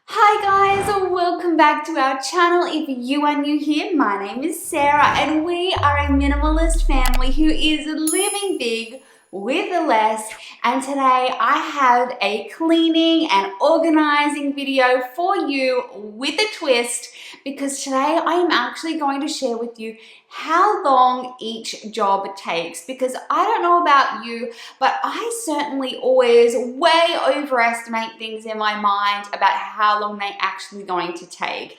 Hi guys, welcome back to our channel. If you are new here, my name is Sarah and we are a minimalist family who is living big with less, and today I have a cleaning and organizing video for you with a twist, because today I am actually going to share with you how long each job takes, because I don't know about you, but I certainly always way overestimate things in my mind about how long they're actually going to take.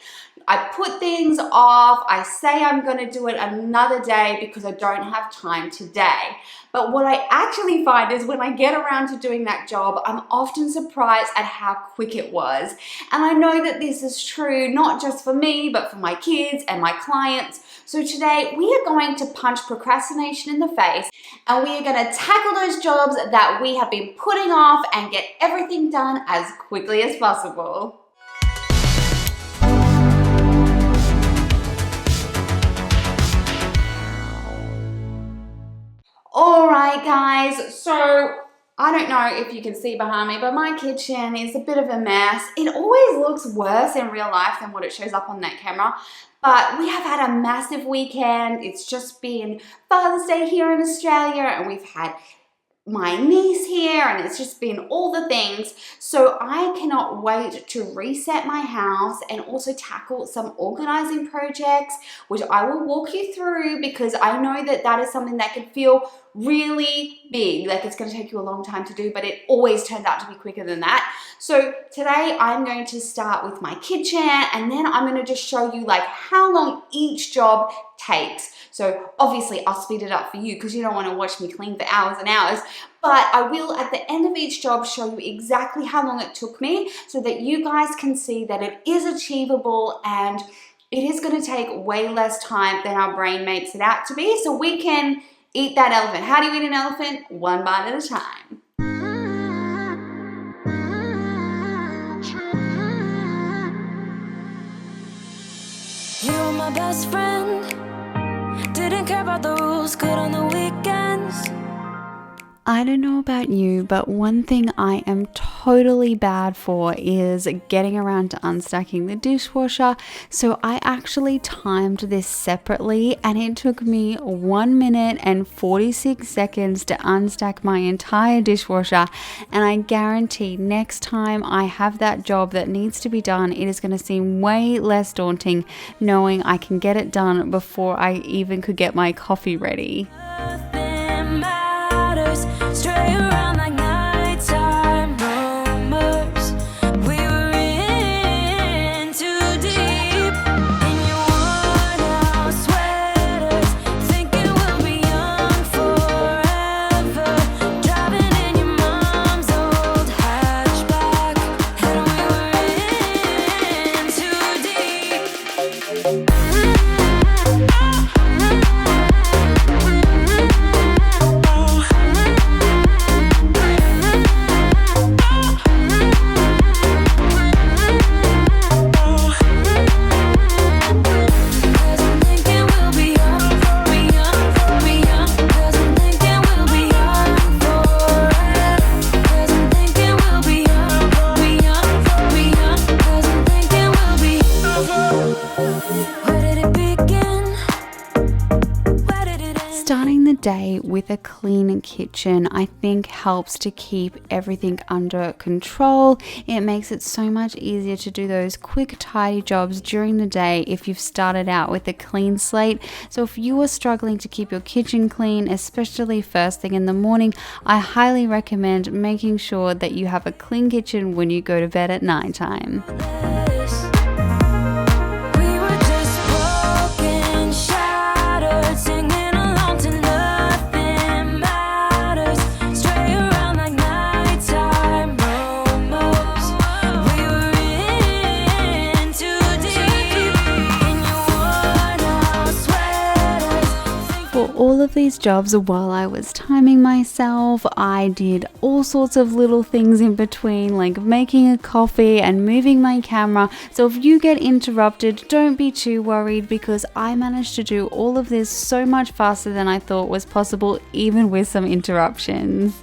I put things off, I say I'm going to do it another day because I don't have time today. But what I actually find is when I get around to doing that job, I'm often surprised at how quick it was. And I know that this is true not just for me, but for my kids and my clients. So today we are going to punch procrastination in the face, and we are going to tackle those jobs that we have been putting off and get everything done as quickly as possible. Alright guys, so I don't know if you can see behind me, but my kitchen is a bit of a mess. It always looks worse in real life than what it shows up on that camera. But we have had a massive weekend. It's just been Father's Day here in Australia, and we've had my niece here, and it's just been all the things. So I cannot wait to reset my house and also tackle some organizing projects, which I will walk you through, because I know that that is something that can feel really big, like it's going to take you a long time to do, but it always turns out to be quicker than that. So today I'm going to start with my kitchen, and then I'm going to just show you like how long each job takes. So obviously I'll speed it up for you because you don't want to watch me clean for hours and hours, but I will at the end of each job show you exactly how long it took me, so that you guys can see that it is achievable and it is going to take way less time than our brain makes it out to be, so we can eat that elephant. How do you eat an elephant? One bite at a time. You were my best friend. Didn't care about the rules, good on the weekends. I don't know about you, but one thing I am totally bad for is getting around to unstacking the dishwasher. So I actually timed this separately, and it took me 1 minute and 46 seconds to unstack my entire dishwasher. And I guarantee next time I have that job that needs to be done, it is going to seem way less daunting knowing I can get it done before I even could get my coffee ready. Stray around like nighttime rumors. We were in too deep. In your worn-out sweaters, thinking we'll be young forever. Driving in your mom's old hatchback, and we were in too deep. Starting the day with a clean kitchen, I think, helps to keep everything under control. It makes it so much easier to do those quick, tidy jobs during the day if you've started out with a clean slate. So if you are struggling to keep your kitchen clean, especially first thing in the morning, I highly recommend making sure that you have a clean kitchen when you go to bed at nighttime. All of these jobs, while I was timing myself, I did all sorts of little things in between, like making a coffee and moving my camera. So if you get interrupted, don't be too worried, because I managed to do all of this so much faster than I thought was possible, even with some interruptions.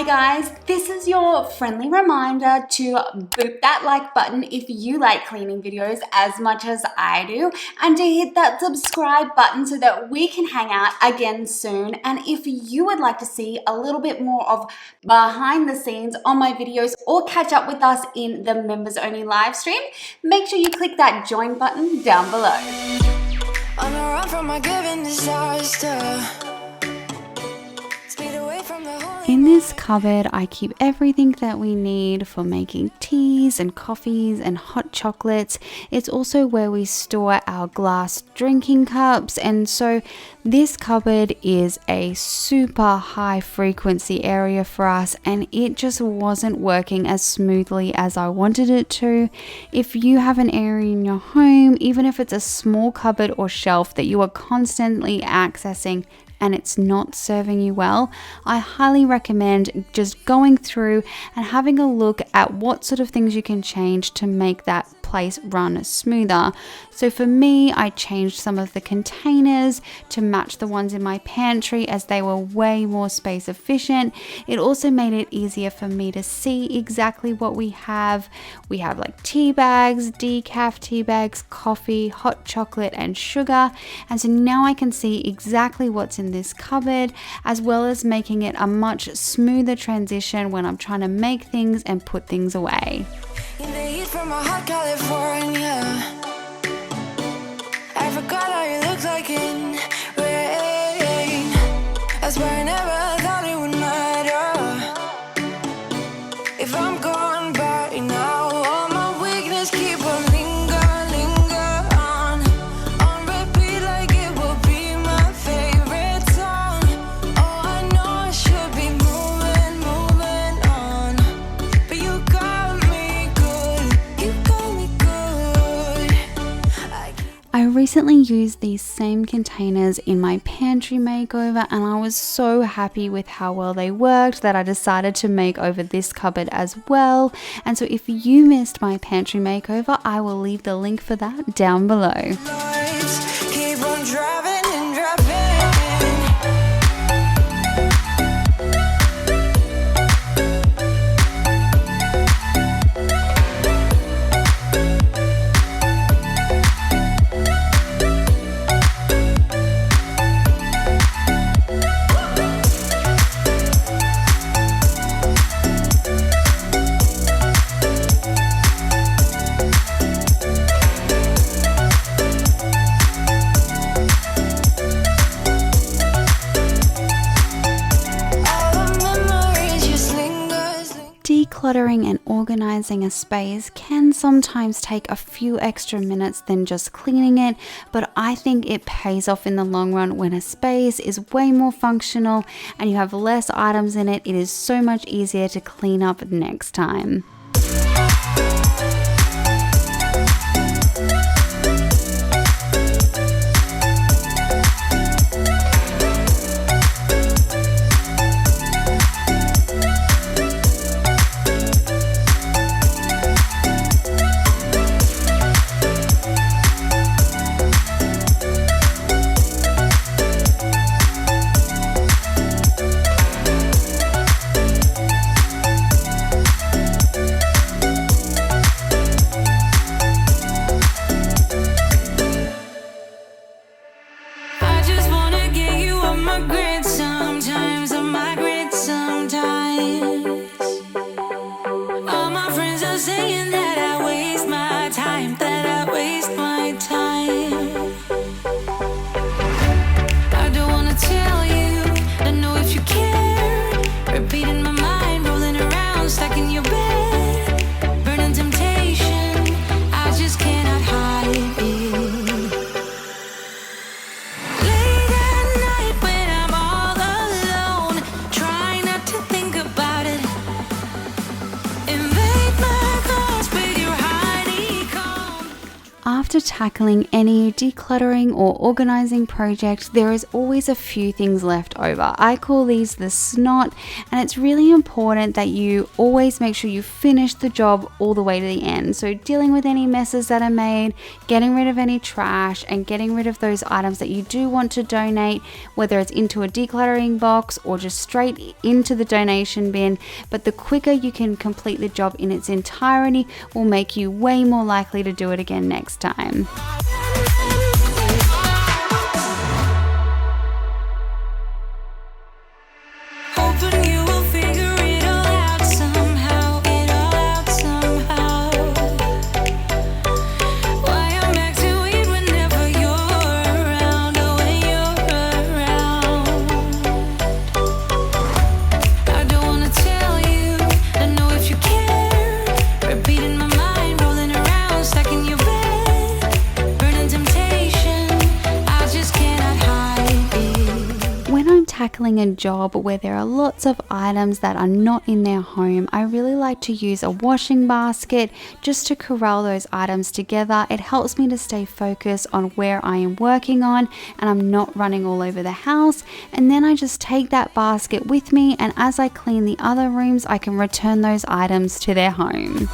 Hi guys, this is your friendly reminder to boop that like button if you like cleaning videos as much as I do, and to hit that subscribe button so that we can hang out again soon. And if you would like to see a little bit more of behind the scenes on my videos or catch up with us in the members only live stream, make sure you click that join button down below. On the run from a given disaster. In this cupboard, I keep everything that we need for making teas and coffees and hot chocolates. It's also where we store our glass drinking cups, and so this cupboard is a super high frequency area for us, and it just wasn't working as smoothly as I wanted it to. If you have an area in your home, even if it's a small cupboard or shelf that you are constantly accessing and it's not serving you well, I highly recommend just going through and having a look at what sort of things you can change to make that place run smoother. So for me, I changed some of the containers to match the ones in my pantry as they were way more space efficient. It also made it easier for me to see exactly what we have. We have like tea bags, decaf tea bags, coffee, hot chocolate and sugar. And so now I can see exactly what's in this cupboard, as well as making it a much smoother transition when I'm trying to make things and put things away. In the heat from a hot California, I forgot how you looked like in rain. I swear I never thought it would matter if I'm gone by now. All my weakness keep on linger on repeat like it will be my favorite song. Oh, I know I should be moving on, but you got me good. I recently used these same containers in my pantry makeover, and I was so happy with how well they worked that I decided to make over this cupboard as well. And so if you missed my pantry makeover, I will leave the link for that down below. Lights keep on driving and driving. Decluttering and organizing a space can sometimes take a few extra minutes than just cleaning it, but I think it pays off in the long run when a space is way more functional and you have less items in it. It is so much easier to clean up next time. to tackling any decluttering or organizing project, there is always a few things left over. I call these the snot, and it's really important that you always make sure you finish the job all the way to the end. So dealing with any messes that are made, getting rid of any trash, and getting rid of those items that you do want to donate, whether it's into a decluttering box or just straight into the donation bin. But the quicker you can complete the job in its entirety will make you way more likely to do it again next time. Hoping you will figure it all out somehow, Why I'm acting weird whenever you're around, oh, when you're around. I don't wanna tell you, I know if you care. Repeating my mind, rolling around, stuck in your bed, burning temptation. I just cannot hide it. When I'm tackling a job where there are lots of items that are not in their home, I really like to use a washing basket just to corral those items together. It helps me to stay focused on where I am working on and I'm not running all over the house. And then I just take that basket with me, and as I clean the other rooms, I can return those items to their home.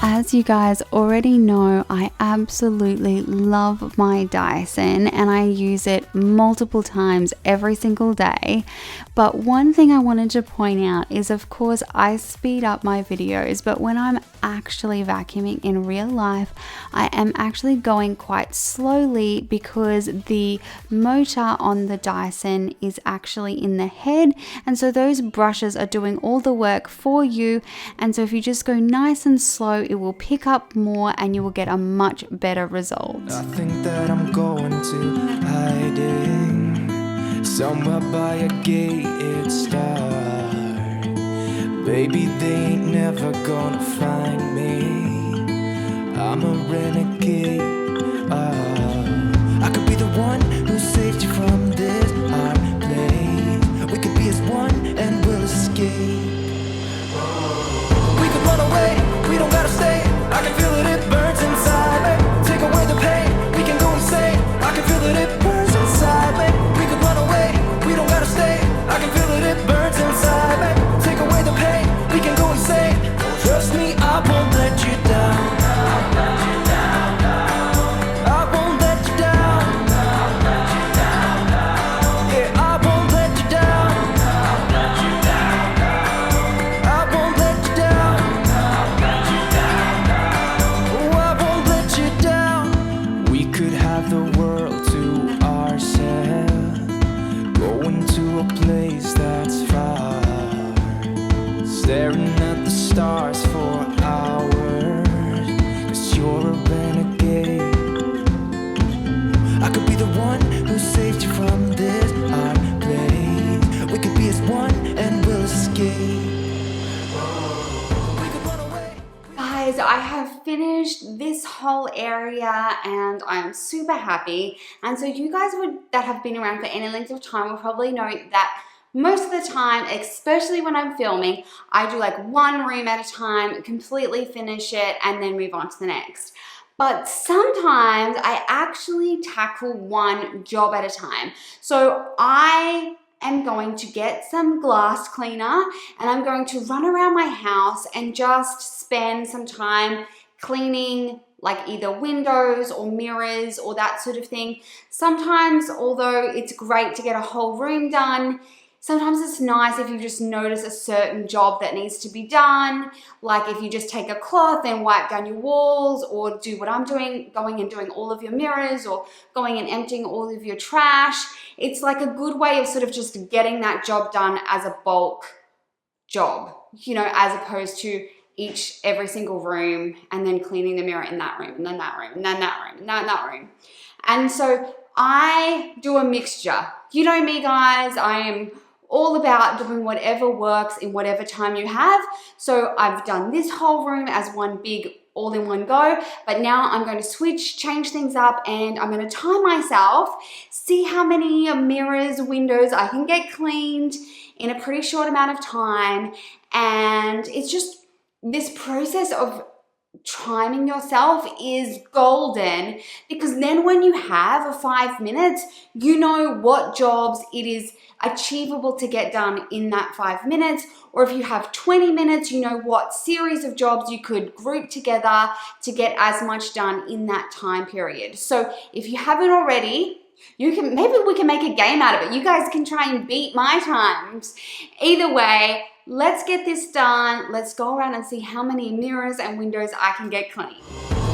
As you guys already know, I absolutely love my Dyson and I use it multiple times every single day. But one thing I wanted to point out is, of course, I speed up my videos, but when I'm actually vacuuming in real life, I am actually going quite slowly because the motor on the Dyson is actually in the head, and so those brushes are doing all the work for you. And so if you just go nice and slow, it will pick up more and you will get a much better result. I think that I'm going to hiding somewhere by a gated star. Baby, they ain't never gonna find me. I'm a renegade. I could be the one who saved you from this hard place. We could be as one and we'll escape. We could run away, we don't gotta stay. I can feel it, it burns inside me. Take away the pain, we can go insane. I can feel it, it burns inside me. We could run away, we don't gotta stay. I can feel it, it burns inside me. Take away the pain, we can go insane. Trust me, I won't let you down. I won't let you down. Yeah, I won't let you down. I won't let you down. Oh, I won't let you down. We could have the world to ourselves. Going to a place that's far. Staring at the stars for hours. 'Cause you're a renegade. I could be the one who saved you from this hard place. We could be as one and we'll escape. We could run away. Guys, I have finished this whole area and I'm super happy. And so you guys that have been around for any length of time will probably know that most of the time, especially when I'm filming, I do like one room at a time, completely finish it, and then move on to the next. But sometimes I actually tackle one job at a time. So I am going to get some glass cleaner and I'm going to run around my house and just spend some time cleaning like either windows or mirrors or that sort of thing. Sometimes, although it's great to get a whole room done, sometimes it's nice if you just notice a certain job that needs to be done, like if you just take a cloth and wipe down your walls, or do what I'm doing, going and doing all of your mirrors, or going and emptying all of your trash. It's like a good way of sort of just getting that job done as a bulk job, you know, as opposed to every single room, and then cleaning the mirror in that room, and then that room, and then that room, and then that room. And so I do a mixture. You know me, guys, I am all about doing whatever works in whatever time you have. So I've done this whole room as one big all-in-one go, but now I'm going to switch, change things up, and I'm going to time myself, see how many mirrors, windows I can get cleaned in a pretty short amount of time. And it's just this process of timing yourself is golden, because then when you have 5 minutes, you know what jobs it is achievable to get done in that 5 minutes. Or if you have 20 minutes, you know what series of jobs you could group together to get as much done in that time period. So if you haven't already, maybe we can make a game out of it. You guys can try and beat my times. Either way, let's get this done. Let's go around and see how many mirrors and windows I can get clean.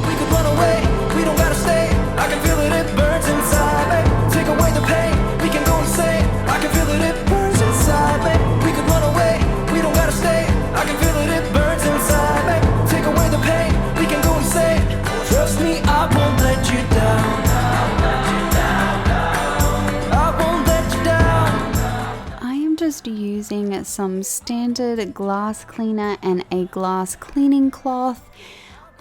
We could run away, we don't gotta stay. I can feel it, it burns inside me. Take away the pain, we can go insane. I can feel it, it burns inside me. We could run away, we don't gotta stay. I can feel it, it burns inside me. Take away the pain, we can go insane. Trust me, I won't let you down. I won't let you down. I am just using some standard glass cleaner and a glass cleaning cloth.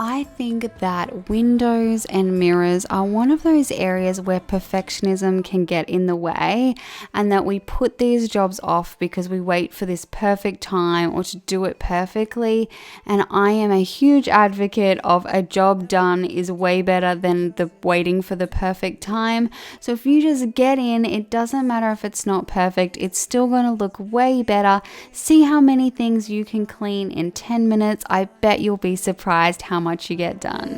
I think that windows and mirrors are one of those areas where perfectionism can get in the way, and that we put these jobs off because we wait for this perfect time or to do it perfectly. And I am a huge advocate of a job done is way better than the waiting for the perfect time. So if you just get in, it doesn't matter if it's not perfect, it's still going to look way better. See how many things you can clean in 10 minutes. I bet you'll be surprised how much you get done.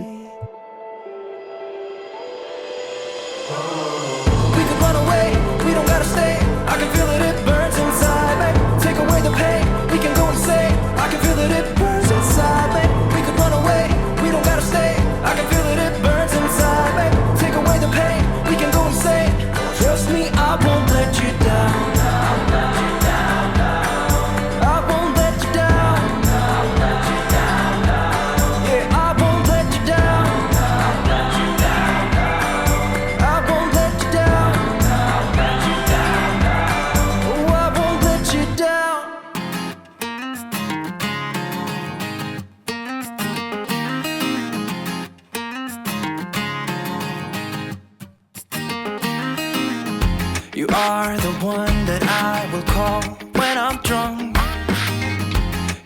We could run away, we don't gotta stay. I can feel it, it burns inside me. Take away the pain, we can go insane. I can feel it, it burns inside me. We could run away, we don't gotta stay. I can feel it, it burns inside me. Take away the pain, we can go insane. Trust me, I won't let you down. I won't let you down. Yeah, I won't let you down. I won't let you down. Oh, I won't let you down. You are the one that I will call when I'm drunk.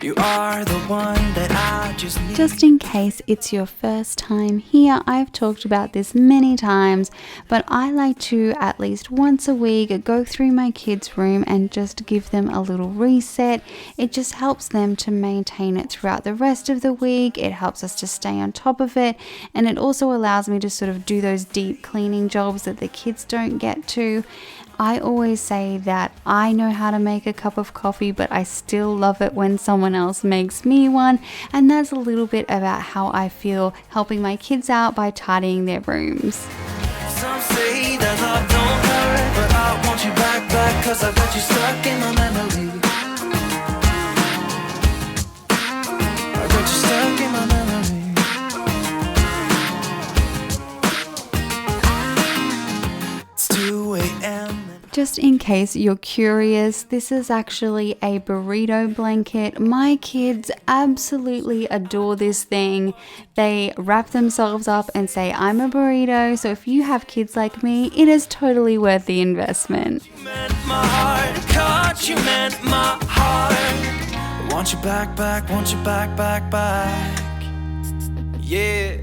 You are the one that I just need. Just in case it's your first time here, I've talked about this many times, but I like to at least once a week go through my kids' room and just give them a little reset. It just helps them to maintain it throughout the rest of the week. It helps us to stay on top of it, and it also allows me to sort of do those deep cleaning jobs that the kids don't get to. I always say that I know how to make a cup of coffee, but I still love it when someone else makes me one. And that's a little bit about how I feel helping my kids out by tidying their rooms. Some say that love don't hurt, but I want you back, 'cause I got you stuck in my memory. I got you stuck in my memory. It's 2 a.m. Just in case you're curious, this is actually a burrito blanket. My kids absolutely adore this thing. They wrap themselves up and say, I'm a burrito. So if you have kids like me, it is totally worth the investment. You meant my heart, caught you meant my heart. I want you back, want you back. Yeah,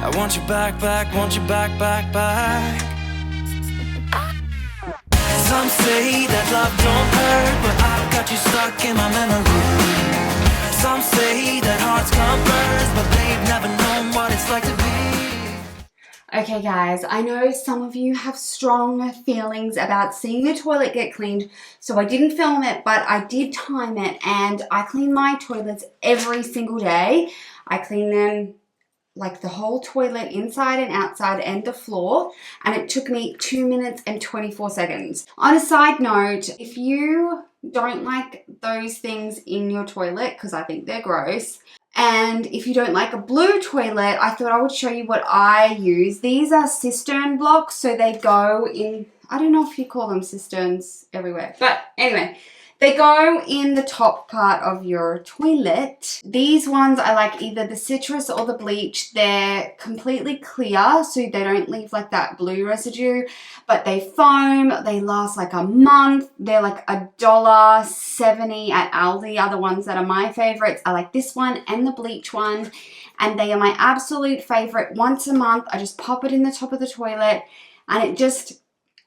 I want you back, want you back. Some say that love don't hurt, but I've got you stuck in my memory. Some say that hearts come first, but they've never known what it's like to be. Okay guys, I know some of you have strong feelings about seeing the toilet get cleaned, so I didn't film it, but I did time it, and I clean my toilets every single day. I clean them like the whole toilet inside and outside and the floor, and it took me 2 minutes and 24 seconds. On a side note, if you don't like those things in your toilet, because I think they're gross, And if you don't like a blue toilet, I thought I would show you what I use. These are cistern blocks, so they go in, I don't know if you call them cisterns everywhere, but anyway, they go in the top part of your toilet. These ones I like either the citrus or the bleach. They're completely clear, so they don't leave like that blue residue, but they foam, they last like a month. They're like $1.70 at Aldi are the ones that are my favorites. I like this one and the bleach one, and they are my absolute favorite. Once a month, I just pop it in the top of the toilet, and it just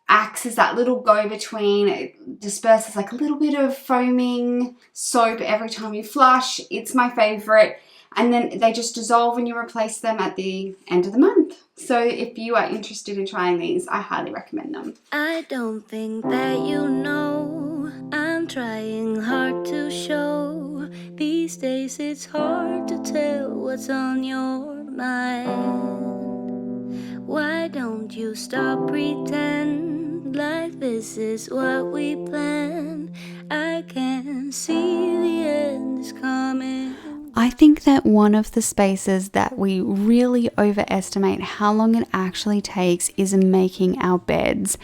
acts as that little go-between. It disperses like a little bit of foaming soap every time you flush. It's my favorite. And then they just dissolve when you replace them at the end of the month. So if you are interested in trying these, I highly recommend them. I don't think that you know I'm trying hard to show. These days it's hard to tell what's on your mind. Why don't you stop pretend like this is what we planned? I can see the end is coming. I think that one of the spaces that we really overestimate how long it actually takes is making our beds.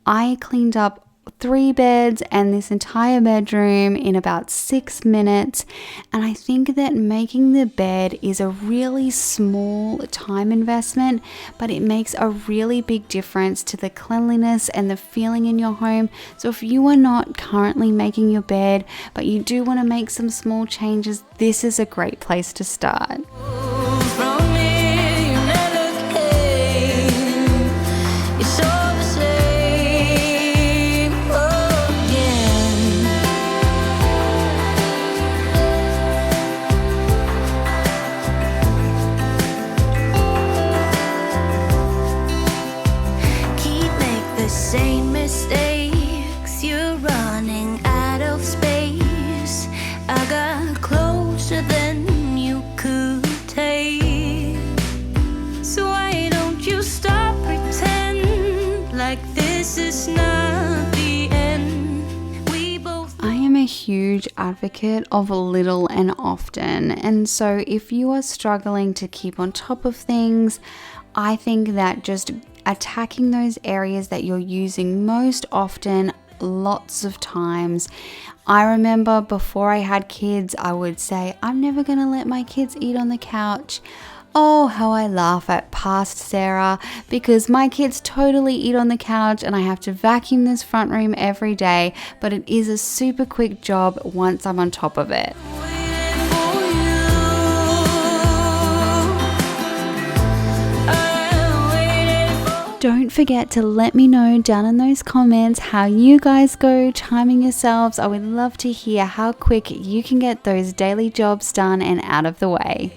I cleaned up 3 beds and this entire bedroom in about 6 minutes, and I think that making the bed is a really small time investment, but it makes a really big difference to the cleanliness and the feeling in your home. So if you are not currently making your bed but you do want to make some small changes, this is a great place to start. From here, you never came. It's all the same again. Keep make the same mistakes. You're running out of space. I got closer than you could take. So why don't you stop pretend like this is not the end? We both I am a huge advocate of little and often, and so if you are struggling to keep on top of things, I think that just attacking those areas that you're using most often, lots of times. I remember before I had kids, I would say, I'm never going to let my kids eat on the couch. Oh, how I laugh at past Sarah, because my kids totally eat on the couch and I have to vacuum this front room every day, but it is a super quick job once I'm on top of it. waited for you. I waited for Don't forget to let me know down in those comments how you guys go timing yourselves. I would love to hear how quick you can get those daily jobs done and out of the way.